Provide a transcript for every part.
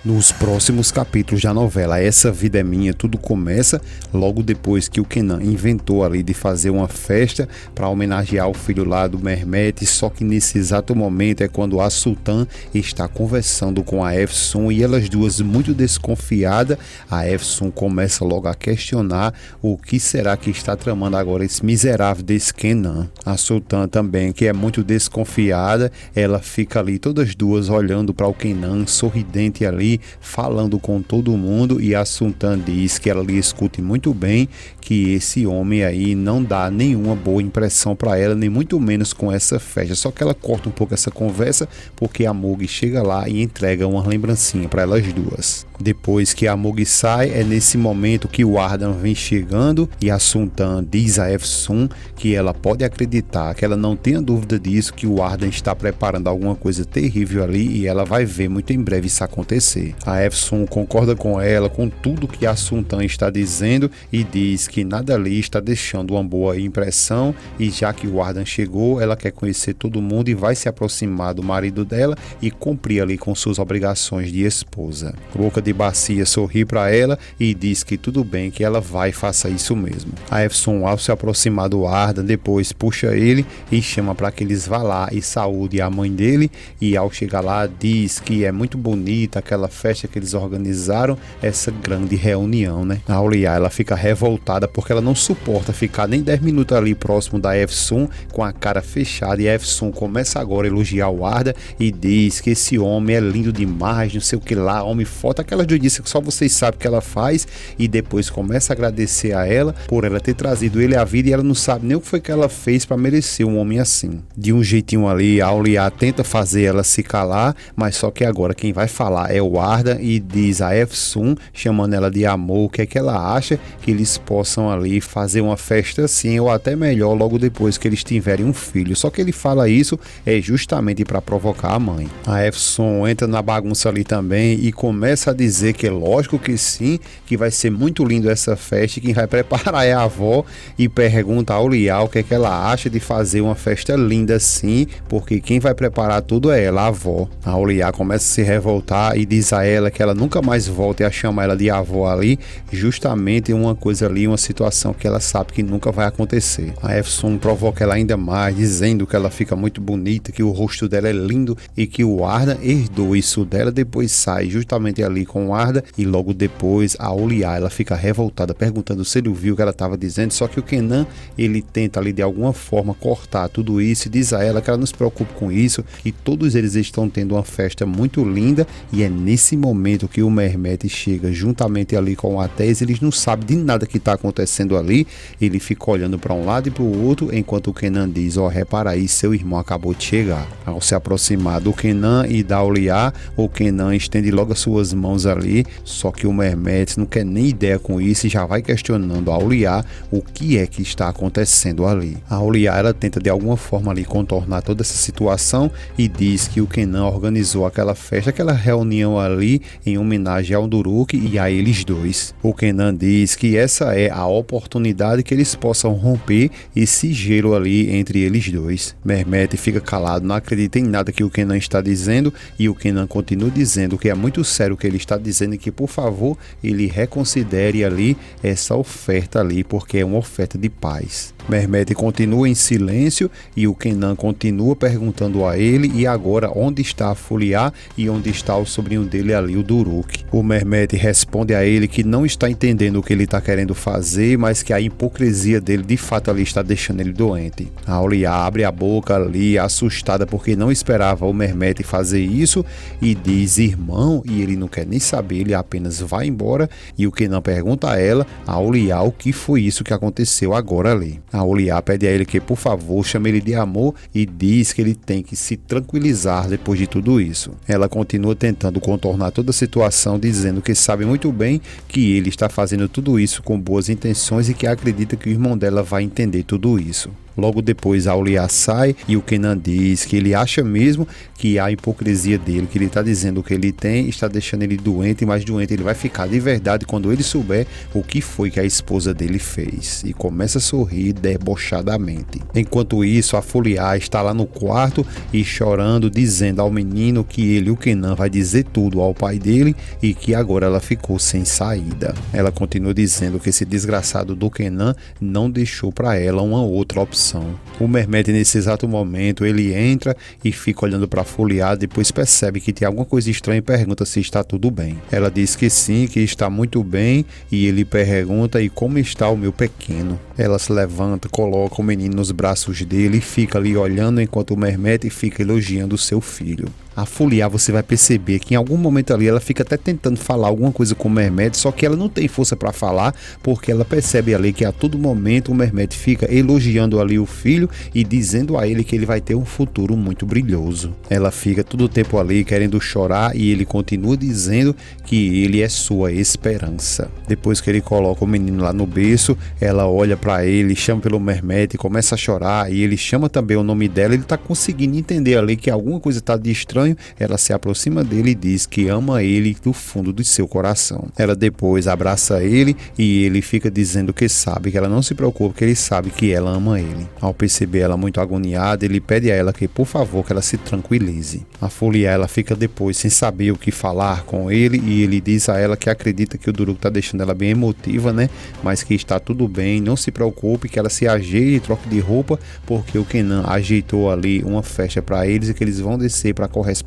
nos próximos capítulos da novela. Essa Vida é Minha, tudo começa logo depois que o Kenan inventou ali de fazer uma festa para homenagear o filho lá do Mehmet, só que nesse exato momento é quando a Sultan está conversando com a Efsun e elas duas muito desconfiadas. A Efsun começa logo a questionar o que será que está tramando agora esse miserável desse Kenan. A Sultan também, que é muito desconfiada, ela fica ali todas duas olhando para o Kenan, sorridente ali, falando com todo mundo, e a Sultan diz que ela lhe escute muito bem que esse homem aí não dá nenhuma boa impressão para ela, nem muito menos com essa festa. Só que ela corta um pouco essa conversa porque a Mug chega lá e entrega uma lembrancinha para elas duas. Depois que a Mug sai, é nesse momento que o Ardan vem chegando e a Sultan diz a Efsun que ela pode acreditar, que ela não tenha dúvida disso, que o Ardan está preparando alguma coisa terrível ali e ela vai ver muito em breve isso acontecer. A Efsun concorda com ela, com tudo que a Sultan está dizendo, e diz que nada ali está deixando uma boa impressão, e já que o Ardan chegou, ela quer conhecer todo mundo e vai se aproximar do marido dela e cumprir ali com suas obrigações de esposa. Boca de Bacia sorri para ela e diz que tudo bem, que ela vai e faça isso mesmo. A Efsun, ao se aproximar do Ardan, depois puxa ele e chama para que eles vá lá e saúde a mãe dele, e ao chegar lá diz que é muito bonita aquela festa que eles organizaram, essa grande reunião, né? A Auliá, ela fica revoltada porque ela não suporta ficar nem 10 minutos ali próximo da Efsun com a cara fechada, e a Efsun começa agora a elogiar o Ardan e diz que esse homem é lindo demais, não sei o que lá, homem forte, aquela doidice que só vocês sabem que ela faz, e depois começa a agradecer a ela por ela ter trazido ele à vida, e ela não sabe nem o que foi que ela fez para merecer um homem assim. De um jeitinho ali, a Auliá tenta fazer ela se calar, mas só que agora quem vai falar é o Ardan, e diz a Efsun, chamando ela de amor, o que é que ela acha que eles possam ali fazer uma festa assim, ou até melhor, logo depois que eles tiverem um filho. Só que ele fala isso é justamente para provocar a mãe. A Efsun entra na bagunça ali também e começa a dizer que é lógico que sim, que vai ser muito lindo essa festa, e quem vai preparar é a avó, e pergunta a Auliá o que é que ela acha de fazer uma festa linda assim, porque quem vai preparar tudo é ela, a avó. A Auliá começa a se revoltar e diz a ela que ela nunca mais volte a chamar ela de avó ali, justamente uma coisa ali, uma situação que ela sabe que nunca vai acontecer. A Efsun provoca ela ainda mais, dizendo que ela fica muito bonita, que o rosto dela é lindo e que o Ardan herdou isso dela. Depois sai justamente ali com o Ardan, e logo depois a Auliá, ela fica revoltada, perguntando se ele ouviu o que ela estava dizendo. Só que o Kenan, ele tenta ali de alguma forma cortar tudo isso e diz a ela que ela não se preocupe com isso, que todos eles estão tendo uma festa muito linda, e é nesse momento que o Mehmet chega juntamente ali com o Ateş. Eles não sabem de nada que está acontecendo ali, ele fica olhando para um lado e para o outro, enquanto o Kenan diz: ó, repara aí, seu irmão acabou de chegar. Ao se aproximar do Kenan e da Auliá, o Kenan estende logo as suas mãos ali, só que o Mehmet não quer nem ideia com isso e já vai questionando a Auliá o que é que está acontecendo ali. A Auliá, ela tenta de alguma forma ali contornar toda essa situação e diz que o Kenan organizou aquela festa, aquela reunião ali em homenagem ao Duruk e a eles dois. O Kenan diz que essa é a oportunidade que eles possam romper esse gelo ali entre eles dois. Mehmet fica calado, não acredita em nada que o Kenan está dizendo, e o Kenan continua dizendo que é muito sério o que ele está dizendo e que, por favor, ele reconsidere ali essa oferta ali, porque é uma oferta de paz. Mehmet continua em silêncio e o Kenan continua perguntando a ele: e agora onde está a Foliá e onde está o sobrinho dele ali, o Duruk? O Mehmet responde a ele que não está entendendo o que ele está querendo fazer, mas que a hipocrisia dele de fato ali está deixando ele doente. A Auliá abre a boca ali, assustada, porque não esperava o Mehmet fazer isso, e diz: irmão, e ele não quer nem saber, ele apenas vai embora. E o Kenan pergunta a ela, a Auliá, o que foi isso que aconteceu agora ali. A Auliá pede a ele que, por favor, chame ele de amor, e diz que ele tem que se tranquilizar depois de tudo isso. Ela continua tentando contornar toda a situação, dizendo que sabe muito bem que ele está fazendo tudo isso com boas intenções e que acredita que o irmão dela vai entender tudo isso. Logo depois a Auliá sai e o Kenan diz que ele acha mesmo que a hipocrisia dele, que ele está dizendo o que ele tem, está deixando ele doente, e mais doente ele vai ficar de verdade quando ele souber o que foi que a esposa dele fez. E começa a sorrir debochadamente. Enquanto isso, a Fuliá está lá no quarto e chorando, dizendo ao menino que ele, o Kenan, vai dizer tudo ao pai dele e que agora ela ficou sem saída. Ela continua dizendo que esse desgraçado do Kenan não deixou para ela uma outra opção. O Mehmet, nesse exato momento, ele entra e fica olhando para a Fuliá, depois percebe que tem alguma coisa estranha e pergunta se está tudo bem. Ela diz que sim, que está muito bem, e ele pergunta: e como está o meu pequeno? Ela se levanta, coloca o menino nos braços dele e fica ali olhando enquanto o Mehmet fica elogiando o seu filho. A Fuliá, você vai perceber que em algum momento ali ela fica até tentando falar alguma coisa com o Mehmet, só que ela não tem força para falar, porque ela percebe ali que a todo momento o Mehmet fica elogiando ali o filho e dizendo a ele que ele vai ter um futuro muito brilhoso. Ela fica todo o tempo ali querendo chorar e ele continua dizendo que ele é sua esperança. Depois que ele coloca o menino lá no berço, ela olha para ele, chama pelo Mehmet e começa a chorar, e ele chama também o nome dela. Ele tá conseguindo entender ali que alguma coisa tá de estranho. Ela se aproxima dele e diz que ama ele do fundo do seu coração. Ela depois abraça ele e ele fica dizendo que sabe, que ela não se preocupa, que ele sabe que ela ama ele. Ao perceber ela muito agoniada, ele pede a ela que, por favor, que ela se tranquilize. A Fuliá, ela fica depois sem saber o que falar com ele, e ele diz a ela que acredita que o Duruk tá deixando ela bem emotiva, né? Mas que está tudo bem, não se preocupe, que ela se ajeite e troque de roupa, porque o Kenan ajeitou ali uma festa para eles e que eles vão descer para corresponder.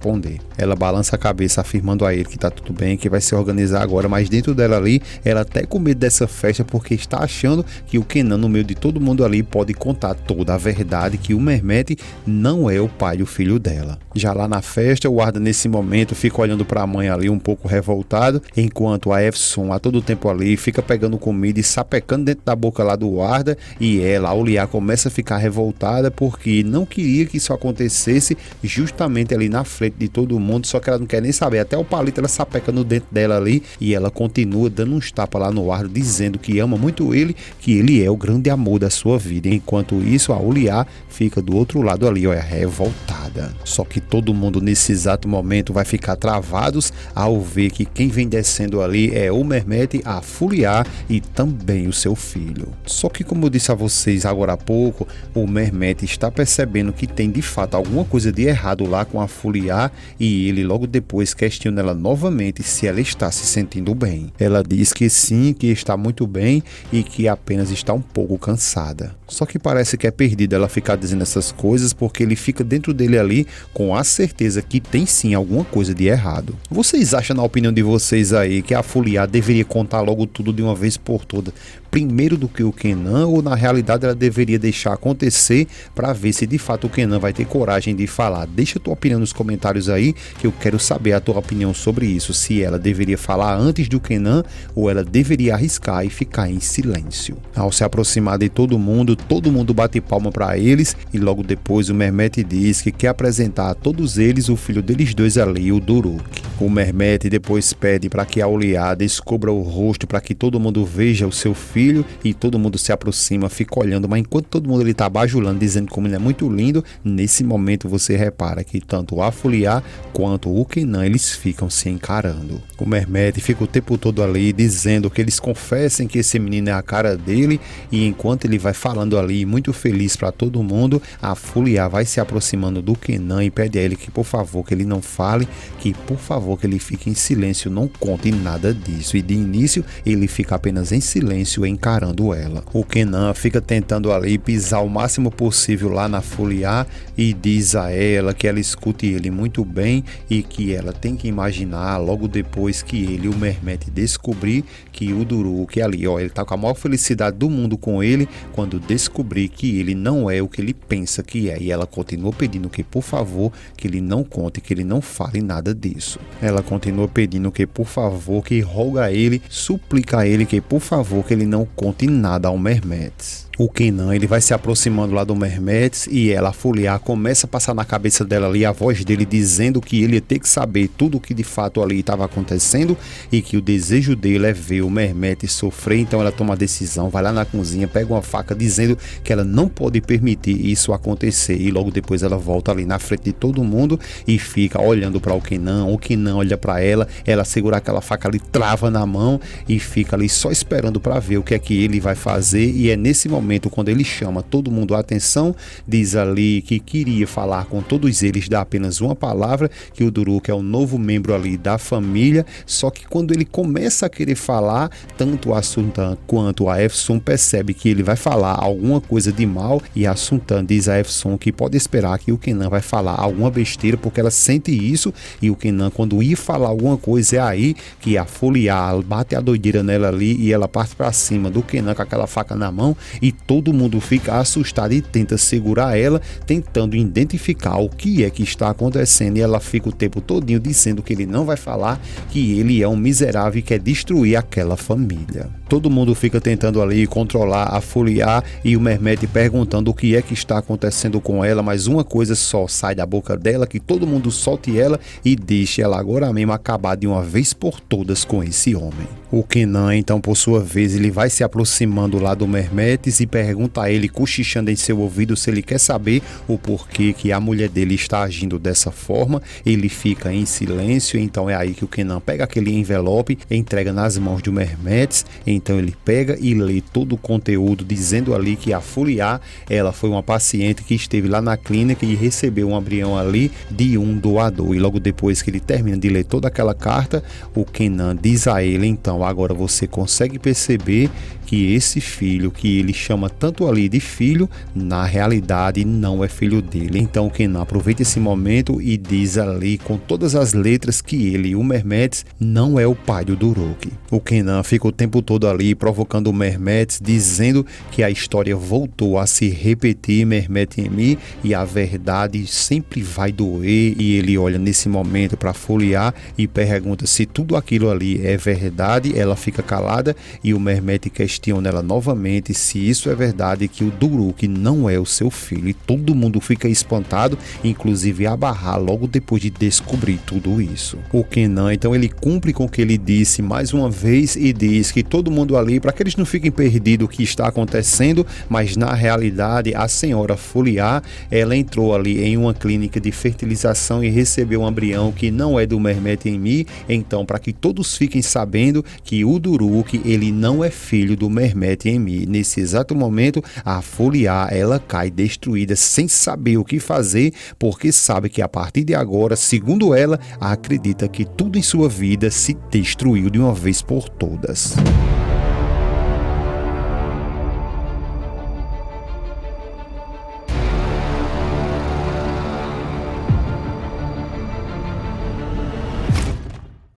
Ela balança a cabeça afirmando a ele que tá tudo bem, que vai se organizar agora, mas dentro dela ali, ela até com medo dessa festa, porque está achando que o Kenan, no meio de todo mundo ali, pode contar toda a verdade, que o Mehmet não é o pai do filho dela. Já lá na festa, o Arda nesse momento fica olhando para a mãe ali um pouco revoltado, enquanto a Efsun a todo tempo ali fica pegando comida e sapecando dentro da boca lá do Arda, e ela, a Auliá, começa a ficar revoltada porque não queria que isso acontecesse justamente ali na frente de todo mundo, só que ela não quer nem saber. Até o palito ela sapeca no dente dela ali, e ela continua dando uns tapas lá no Arda, dizendo que ama muito ele, que ele é o grande amor da sua vida. Enquanto isso, a Auliá fica do outro lado ali, olha, revoltada. Só que todo mundo nesse exato momento vai ficar travados ao ver que quem vem descendo ali é o Mehmet, a Fuliá e também o seu filho. Só que, como eu disse a vocês agora há pouco, o Mehmet está percebendo que tem de fato alguma coisa de errado lá com a Fuliá, e ele logo depois questiona ela novamente se ela está se sentindo bem. Ela diz que sim, que está muito bem e que apenas está um pouco cansada. Só que parece que é perdida ela ficar dizendo essas coisas, porque ele fica dentro dele ali com a certeza que tem sim alguma coisa de errado. Vocês acham, na opinião de vocês aí, que a Fuliá deveria contar logo tudo de uma vez por todas, primeiro do que o Kenan, ou na realidade ela deveria deixar acontecer para ver se de fato o Kenan vai ter coragem de falar? Deixa a tua opinião nos comentários aí, que eu quero saber a tua opinião sobre isso, se ela deveria falar antes do Kenan ou ela deveria arriscar e ficar em silêncio. Ao se aproximar de todo mundo bate palma para eles, e logo depois o Mehmet diz que quer apresentar a todos eles o filho deles dois ali, o Duruk. O Mehmet depois pede para que a Auliá descubra o rosto para que todo mundo veja o seu filho, e todo mundo se aproxima, fica olhando, mas enquanto todo mundo ele tá bajulando, dizendo como ele é muito lindo, nesse momento você repara que tanto a Fuliá quanto o Kenan, eles ficam se encarando. O Mehmet fica o tempo todo ali dizendo que eles confessem que esse menino é a cara dele, e enquanto ele vai falando ali muito feliz para todo mundo, a Fuliá vai se aproximando do Kenan e pede a ele que por favor que ele não fale, que por favor que ele fique em silêncio, não conte nada disso. E de início ele fica apenas em silêncio encarando ela. O Kenan fica tentando ali pisar o máximo possível lá na Fuliá e diz a ela que ela escute ele muito bem e que ela tem que imaginar logo depois que ele, o Mehmet, descobrir que o Duruk ali, ó, ele tá com a maior felicidade do mundo com ele quando descobrir que ele não é o que ele pensa que é. E ela continua pedindo que por favor que ele não conte, que ele não fale nada disso. Ela continua pedindo que por favor, que roga a ele, suplica a ele que por favor que ele não conte nada ao Mehmet. O Kenan, ele vai se aproximando lá do Mehmet e ela, a Foliar, começa a passar na cabeça dela ali a voz dele dizendo que ele ia ter que saber tudo o que de fato ali estava acontecendo e que o desejo dele é ver o Mehmet sofrer. Então ela toma a decisão, vai lá na cozinha, pega uma faca dizendo que ela não pode permitir isso acontecer, e logo depois ela volta ali na frente de todo mundo e fica olhando para o Kenan olha para ela segura aquela faca ali, trava na mão e fica ali só esperando para ver o que é que ele vai fazer. E é nesse momento, quando ele chama todo mundo a atenção, diz ali que queria falar com todos eles, dá apenas uma palavra, que o Duruk é o novo membro ali da família. Só que quando ele começa a querer falar, tanto a Sultan quanto a Efsun percebe que ele vai falar alguma coisa de mal, e a Sultan diz a Efsun que pode esperar que o Kenan vai falar alguma besteira, porque ela sente isso. E o Kenan, quando ia falar alguma coisa, é aí que a Foliar bate a doideira nela ali e ela parte para cima do Kenan com aquela faca na mão, e todo mundo fica assustado e tenta segurar ela, tentando identificar o que é que está acontecendo. E ela fica o tempo todinho dizendo que ele não vai falar, que ele é um miserável e quer destruir aquela família. Todo mundo fica tentando ali controlar a Foliar e o Mehmet perguntando o que é que está acontecendo com ela, mas uma coisa só sai da boca dela, que todo mundo solte ela e deixe ela agora mesmo acabar de uma vez por todas com esse homem. O Kenan, então, por sua vez, ele vai se aproximando lá do Mehmet e pergunta a ele, cochichando em seu ouvido, se ele quer saber o porquê que a mulher dele está agindo dessa forma. Ele fica em silêncio, então é aí que o Kenan pega aquele envelope, entrega nas mãos do Mehmet. Então ele pega e lê todo o conteúdo, dizendo ali que a Foliar, ela foi uma paciente que esteve lá na clínica e recebeu um embrião ali de um doador. E logo depois que ele termina de ler toda aquela carta, o Kenan diz a ele, então, agora você consegue perceber que esse filho, que ele chama tanto ali de filho, na realidade não é filho dele. Então o Kenan aproveita esse momento e diz ali com todas as letras que ele, o Mehmet, não é o pai do Duruk. O Kenan fica o tempo todo ali provocando o Mehmet, dizendo que a história voltou a se repetir, Mehmet Emir, e a verdade sempre vai doer. E ele olha nesse momento para Foliar e pergunta se tudo aquilo ali é verdade. Ela fica calada e o Mehmet questiona ela novamente se isso é verdade, que o Duruk não é o seu filho. E todo mundo fica espantado, inclusive a Bahar, logo depois de descobrir tudo isso. O Kenan, então, ele cumpre com o que ele disse mais uma vez e diz que todo mundo ali, para que eles não fiquem perdidos o que está acontecendo, mas na realidade a senhora Foliar, ela entrou ali em uma clínica de fertilização e recebeu um embrião que não é do Mehmet Emir. Então, para que todos fiquem sabendo que o Duruk, ele não é filho do Mehmet Emir. Nesse exato momento, a Foliar, ela cai destruída sem saber o que fazer, porque sabe que a partir de agora, segundo ela, acredita que tudo em sua vida se destruiu de uma vez por todas.